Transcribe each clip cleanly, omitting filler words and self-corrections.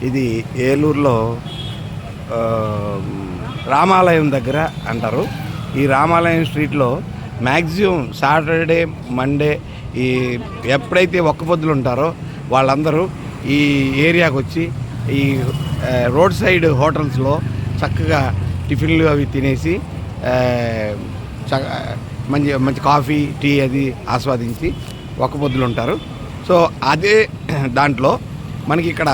ఇది ఏలూరులో రామాలయం దగ్గర అంటారు. ఈ రామాలయం స్ట్రీట్లో మ్యాక్సిమం సాటర్డే, మండే ఈ ఎప్పుడైతే ఒక్క పొద్దులు ఉంటారో వాళ్ళందరూ ఈ ఏరియాకి వచ్చి ఈ రోడ్ సైడ్ హోటల్స్లో చక్కగా టిఫిన్లు అవి తినేసి మంచి మంచి కాఫీ, టీ అది ఆస్వాదించి ఒక్క పొద్దులు ఉంటారు. సో అదే దాంట్లో మనకి ఇక్కడ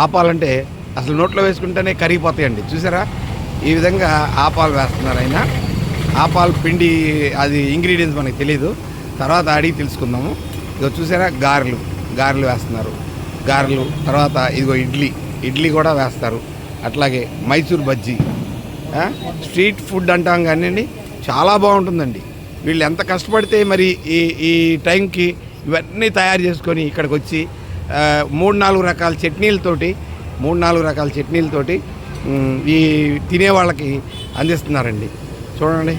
ఆపాలంటే అసలు నోట్లో వేసుకుంటేనే కరిగిపోతాయండి. చూసారా, ఈ విధంగా ఆపాలు వేస్తున్నారు ఆయన. ఆపాలు పిండి అది ఇంగ్రీడియంట్స్ మనకి తెలియదు, తర్వాత అడిగి తెలుసుకుందాము. ఇదిగో చూసారా, గారెలు వేస్తున్నారు. గారెలు తర్వాత ఇదిగో ఇడ్లీ కూడా వేస్తారు. అట్లాగే మైసూర్ బజ్జీ, స్ట్రీట్ ఫుడ్ అంటాం కానీ చాలా బాగుంటుందండి. వీళ్ళు ఎంత కష్టపడితే మరి ఈ టైంకి ఇవన్నీ తయారు చేసుకొని ఇక్కడికి వచ్చి 3-4 రకాల చట్నీలతోటి ఈ తినే వాళ్ళకి అందిస్తున్నారండి. చూడండి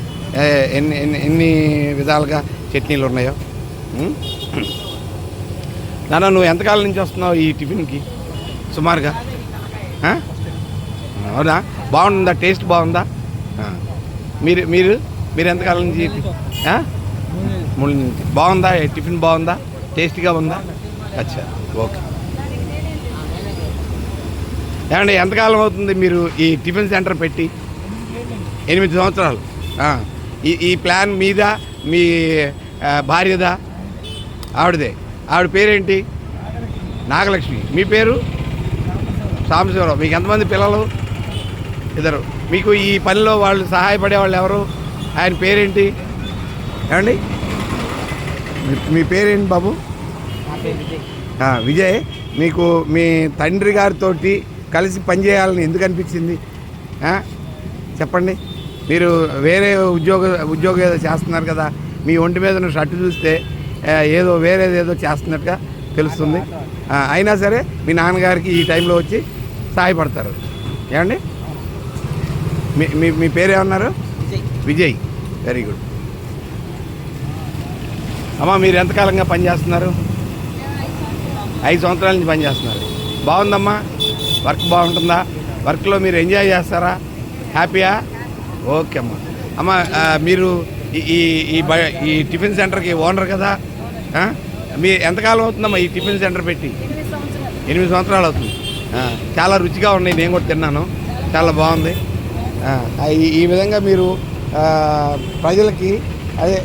ఎన్ని విధాలుగా చట్నీలు ఉన్నాయో. నాన్న, నువ్వు ఎంతకాలం నుంచి వస్తున్నావు ఈ టిఫిన్కి సుమారుగా? అవునా, బాగుంటుందా? టేస్ట్ బాగుందా? మీరు ఎంతకాలం నుంచి? 3 నుంచి. బాగుందా టిఫిన్? బాగుందా? టేస్టీగా ఉందా? అచ్చా, ఓకే. ఏమండి, ఎంతకాలం అవుతుంది మీరు ఈ టిఫిన్ సెంటర్ పెట్టి? 8 సంవత్సరాలు. ఈ ప్లాన్ మీద మీ భార్యదా? ఆవిడదే. ఆవిడ పేరేంటి? నాగలక్ష్మి. మీ పేరు? సాంబశివరావు. మీకు ఎంతమంది పిల్లలు? 2. మీకు ఈ పనిలో వాళ్ళు సహాయపడే వాళ్ళు ఎవరు? ఆయన పేరేంటి? ఏమండి, మీ పేరేంటి బాబు? విజయ్. మీకు మీ తండ్రి గారితో కలిసి పనిచేయాలని ఎందుకు అనిపించింది? చెప్పండి. మీరు వేరే ఉద్యోగం ఏదో చేస్తున్నారు కదా, మీ ఒంటి మీద షర్టు చూస్తే ఏదో వేరేదేదో చేస్తున్నట్టుగా తెలుస్తుంది. అయినా సరే మీ నాన్నగారికి ఈ టైంలో వచ్చి సహాయపడతారు. ఏమండి, మీ పేరేమన్నారు? విజయ్. Very good. అమ్మ, మీరు ఎంతకాలంగా పనిచేస్తున్నారు? 5 సంవత్సరాల నుంచి పనిచేస్తున్నారు. బాగుందమ్మా, వర్క్ బాగుంటుందా? వర్క్లో మీరు ఎంజాయ్ చేస్తారా? హ్యాపీయా? ఓకే అమ్మా. అమ్మ, మీరు ఈ టిఫిన్ సెంటర్కి ఓనర్ కదా, మీ ఎంతకాలం అవుతుందమ్మా ఈ టిఫిన్ సెంటర్ పెట్టి? 8 సంవత్సరాలు అవుతుంది. చాలా రుచిగా ఉన్నాయి, నేను కూడా తిన్నాను, చాలా బాగుంది. ఈ విధంగా మీరు ప్రజలకి అదే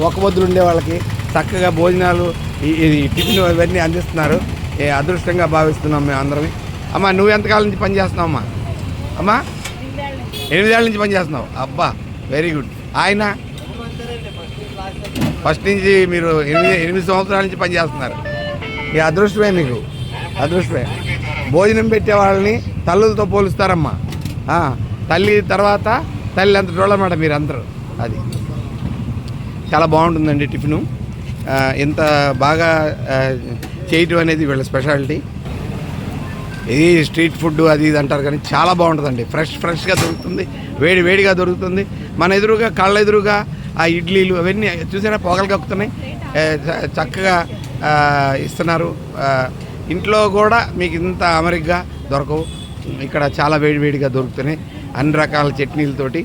ఒక్క పొద్దులు ఉండే వాళ్ళకి చక్కగా భోజనాలు టిఫిన్ ఇవన్నీ అందిస్తున్నారు. అదృష్టంగా భావిస్తున్నాం మేము అందరం. అమ్మ, నువ్వు ఎంతకాలం నుంచి పనిచేస్తున్నావు అమ్మా? 8 ఏళ్ళ నుంచి పనిచేస్తున్నావు. అబ్బా, వెరీ గుడ్. ఆయన ఫస్ట్ నుంచి మీరు 8 సంవత్సరాల నుంచి పనిచేస్తున్నారు. ఈ అదృష్టమే, మీకు అదృష్టమే. భోజనం పెట్టే వాళ్ళని తల్లులతో పోలుస్తారమ్మా. తల్లి తర్వాత తల్లి అంత డోళ్ళమాట మీరు అందరూ. అది చాలా బాగుంటుందండి టిఫిను. ఇంత బాగా చేయటం అనేది వీళ్ళ స్పెషాలిటీ. ఇది స్ట్రీట్ ఫుడ్ అది ఇది అంటారు కానీ చాలా బాగుంటుందండి. ఫ్రెష్గా దొరుకుతుంది, వేడిగా దొరుకుతుంది. మన ఎదురుగా, కళ్ళ ఎదురుగా ఆ ఇడ్లీలు అవన్నీ చూసారా, పొగలు కక్కుతున్నాయి. చక్కగా ఇస్తున్నారు. ఇంట్లో కూడా మీకు ఇంత అమరిగ్గా దొరకవు. ఇక్కడ చాలా వేడిగా దొరుకుతున్నాయి. అన్ని రకాల చట్నీలతోటి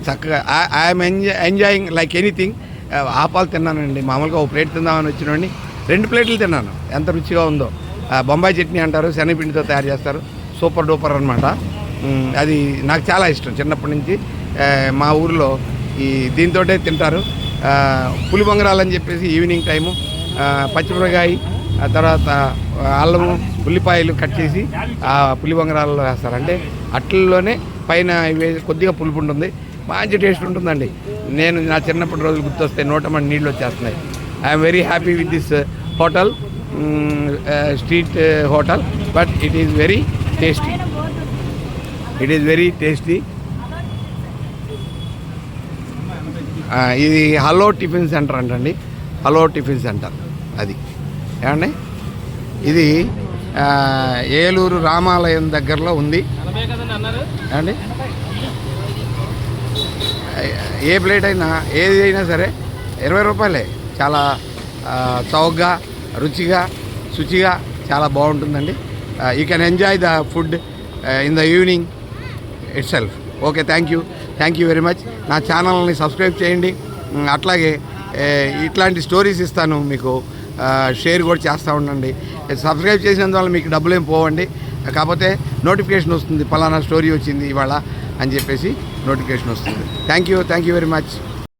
చక్కగా ఐఎమ్ ఎంజాయింగ్ లైక్ ఎనీథింగ్. ఆపాలు తిన్నానండి. మామూలుగా ఒక ప్లేట్ తిందామని వచ్చినండి, 2 ప్లేట్లు తిన్నాను. ఎంత రుచిగా ఉందో. బొంబాయి చట్నీ అంటారు, శనగపిండితో తయారు చేస్తారు. సూపర్ డూపర్ అనమాట. అది నాకు చాలా ఇష్టం చిన్నప్పటి నుంచి. మా ఊరిలో దీంతోటే తింటారు. పులి బొంగరాలని చెప్పేసి ఈవినింగ్ టైము పచ్చిమిరకాయ, తర్వాత అల్లము, ఉల్లిపాయలు కట్ చేసి ఆ పులి బొంగరాలలో వేస్తారు. అంటే అట్లలోనే పైన కొద్దిగా పులుపు ఉంటుంది, మంచి టేస్ట్ ఉంటుందండి. నేను నా చిన్నప్పటి రోజులు గుర్తొస్తే నోటమని నీళ్ళు వచ్చేస్తున్నాయి. I'm very happy with this hotel, street hotel, but it is very tasty. ఇది హలో టిఫిన్ సెంటర్ అంటండి. హలో టిఫిన్ సెంటర్ అది. ఏమండి, ఇది ఏలూరు రామాలయం దగ్గరలో ఉంది అండి. ఏ ప్లేట్ అయినా ఏది అయినా సరే 20 రూపాయలే. చాలా చౌకగా, రుచిగా, శుచిగా చాలా బాగుంటుందండి. You can enjoy the food in the evening it self. Okay, thank you very much. నా ఛానల్ని సబ్స్క్రైబ్ చేయండి. అట్లాగే ఇట్లాంటి స్టోరీస్ ఇస్తాను మీకు, షేర్ కూడా చేస్తూ ఉండండి. సబ్స్క్రైబ్ చేసినందువల్ల మీకు డబ్బులు ఏం పోవండి, కాకపోతే నోటిఫికేషన్ వస్తుంది, పలానా స్టోరీ వచ్చింది ఇవాళ అని చెప్పేసి నోటిఫికేషన్ వస్తుంది. Thank you very much.